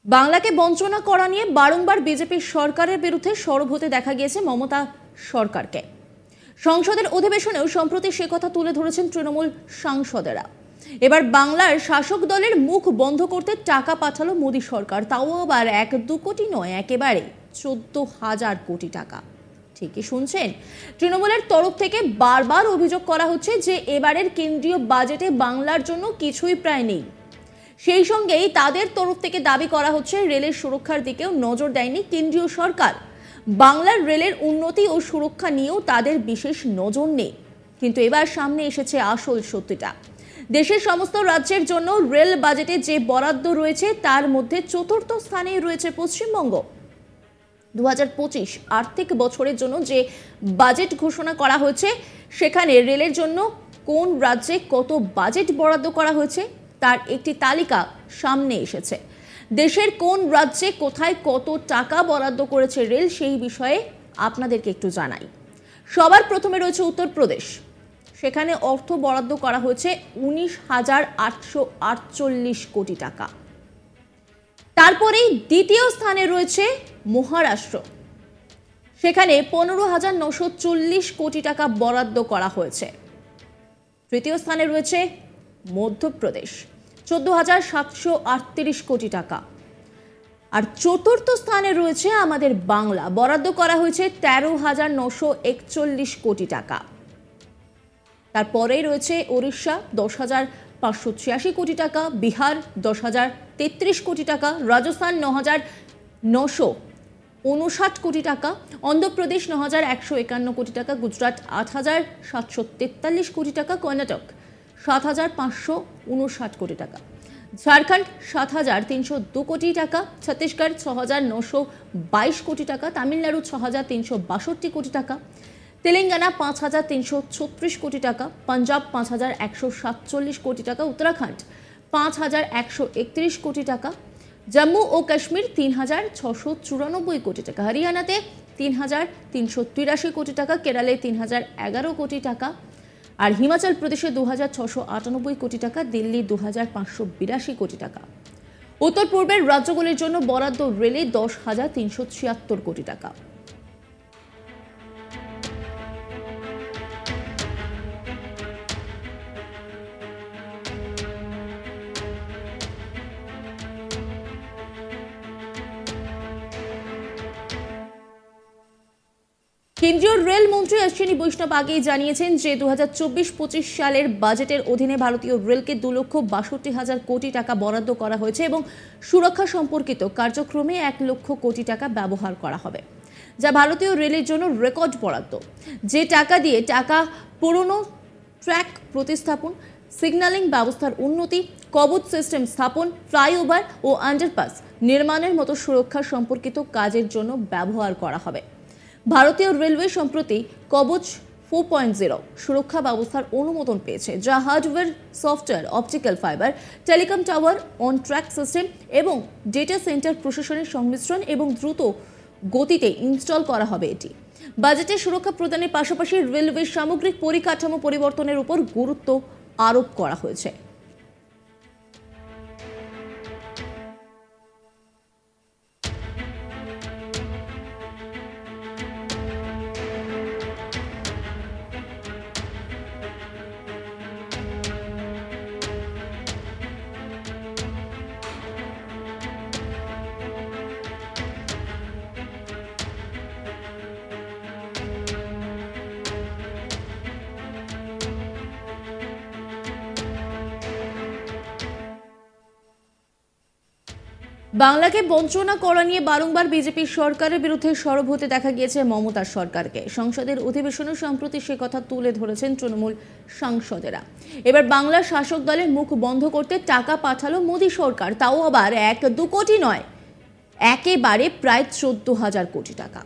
বাংলাকে বঞ্চনা করা নিয়ে বারংবার বিজেপি সরকারের বিরুদ্ধে সরব হতে দেখা গিয়েছে মমতা সরকারকে। সংসদের অধিবেশনেও সম্প্রতি সে কথা তুলে ধরেছেন তৃণমূল সাংসদেরা। এবার বাংলার শাসক দলের মুখ বন্ধ করতে টাকা পাঠালো মোদী সরকার, তাও আবার 1-2 কোটি নয়, একেবারে 14,000 কোটি টাকা। ঠিকই শুনছেন, তৃণমূলের তরফ থেকে বারবার অভিযোগ করা হচ্ছে যে এবারের কেন্দ্রীয় বাজেটে বাংলার জন্য কিছুই প্রায় নেই। সেই সঙ্গেই তাদের তরফ থেকে দাবি করা হচ্ছে রেলের সুরক্ষার দিকেও নজর দেয়নি কেন্দ্রীয় সরকার। বাংলার রেলের উন্নতি ও সুরক্ষা নিয়েও তাদের বিশেষ নজর নেই। কিন্তু এবার সামনে এসেছে আসল সত্যিটা। দেশের সমস্ত রাজ্যের জন্য রেল বাজেটে যে বরাদ্দ রয়েছে তার মধ্যে চতুর্থ স্থানেই রয়েছে পশ্চিমবঙ্গ। 2025 আর্থিক বছরের জন্য যে বাজেট ঘোষণা করা হয়েছে সেখানে রেলের জন্য কোন রাজ্যে কত বাজেট বরাদ্দ করা হয়েছে তার একটি তালিকা সামনে এসেছে। দেশের কোন রাজ্যে কোথায় কত টাকা বরাদ্দ করেছে রেল সেই বিষয়ে আপনাদেরকে একটু জানাই। সবার প্রথমে রয়েছে উত্তরপ্রদেশ। সেখানে অর্থ বরাদ্দ করা হয়েছে 19,848 কোটি টাকা। তারপরেই দ্বিতীয় স্থানে রয়েছে মহারাষ্ট্র। সেখানে 15,940 কোটি টাকা বরাদ্দ করা হয়েছে। তৃতীয় স্থানে রয়েছে মধ্যপ্রদেশ, 14,738 কোটি টাকা। আর চতুর্থ স্থানে রয়েছে আমাদের বাংলা, বরাদ্দ করা হয়েছে 13,941 কোটি টাকা। তারপরেই রয়েছে ওড়িশা, 10,586 কোটি টাকা, বিহার 10,033 কোটি টাকা, রাজস্থান 9,959 কোটি টাকা, অন্ধ্রপ্রদেশ 9,151 কোটি টাকা, গুজরাট 8,743 কোটি টাকা, কর্ণাটক 7,559 কোটি টাকা, ঝাড়খণ্ড 7,302 কোটি টাকা, ছত্তিশগড় 6,922 কোটি টাকা, তামিলনাড়ু 6,362 কোটি টাকা, তেলেঙ্গানা 5,336 কোটি টাকা, পাঞ্জাব 5,147 কোটি টাকা, উত্তরাখণ্ড 5,131 কোটি টাকা, জম্মু ও কাশ্মীর 3,694 কোটি টাকা, হরিয়ানাতে 3,383 কোটি টাকা, কেরালে 3,011 কোটি টাকা, আর হিমাচল প্রদেশে 2,698 কোটি টাকা, দিল্লি 2,582 কোটি টাকা। উত্তর পূর্বের রাজ্যগুলির জন্য বরাদ্দ রেলে 10,376 কোটি টাকা। কেন্দ্রীয় রেল মন্ত্রী অশ্বিনী বৈষ্ণব আগেই জানিয়েছেন যে 2024-25 সালের বাজেটের অধীনে ভারতীয় রেলকে 2,62,000 কোটি টাকা বরাদ্দ করা হয়েছে এবং সুরক্ষা সম্পর্কিত কার্যক্রমে 1 লক্ষ কোটি টাকা ব্যবহার করা হবে, যা ভারতীয় রেলের জন্য রেকর্ড বরাদ্দ। যে টাকা দিয়ে পুরনো ট্র্যাক প্রতিস্থাপন, সিগন্যালিং ব্যবস্থার উন্নতি, কবচ সিস্টেম স্থাপন, ফ্লাইওভার ও আন্ডারপাস নির্মাণের মতো সুরক্ষা সম্পর্কিত কাজের জন্য ব্যবহার করা হবে। ভারতীয় রেলওয়ে সম্প্রতি কবচ 4.0 সুরক্ষা ব্যবস্থার অনুমোদন পেয়েছে, যা hardware, software, optical fibre, telecom tower, on track system এবং ডেটা সেন্টার প্রশাসনের সংমিশ্রণ এবং দ্রুত গতিতে ইনস্টল করা হবে। এটি বাজেটে সুরক্ষা প্রদানের পাশাপাশি রেলওয়ে সামগ্রিক পরিকাঠামো পরিবর্তনের উপর গুরুত্ব আরোপ করা হয়েছে। বাংলাকে বঞ্চনা করা নিয়ে বারংবার বিজেপি সরকারের বিরুদ্ধে সরব হতে দেখা গিয়েছে মমতা সরকারকে। সংসদের অধিবেশনে সম্প্রতি সে কথা তুলে ধরেছেন তৃণমূল সাংসদেরা। এবার বাংলার শাসক দলের মুখ বন্ধ করতে টাকা পাঠালো মোদী সরকার, তাও আবার 1-2 কোটি নয়, একেবারে প্রায় 14,000 কোটি টাকা।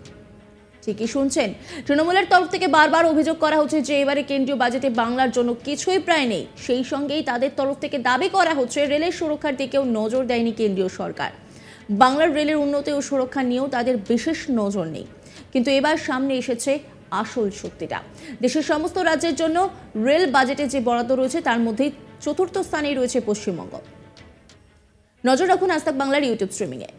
ঠিকই শুনছেন, তৃণমূলের তরফ থেকে বারবার অভিযোগ করা হচ্ছে যে এবারে কেন্দ্রীয় বাজেটে বাংলার জন্য কিছুই প্রায় নেই। সেই সঙ্গেই তাদের তরফ থেকে দাবি করা হচ্ছে রেলের সুরক্ষার দিকেও নজর দেয়নি কেন্দ্রীয় সরকার। বাংলার রেলের উন্নতি ও সুরক্ষা নিয়েও তাদের বিশেষ নজর নেই। কিন্তু এবার সামনে এসেছে আসল সত্যিটা। দেশের সমস্ত রাজ্যের জন্য রেল বাজেটে যে বরাদ্দ রয়েছে তার মধ্যেই চতুর্থ স্থানেই রয়েছে পশ্চিমবঙ্গ। নজর রাখুন আজ তাক বাংলার ইউটিউব স্ট্রিমিংয়ে।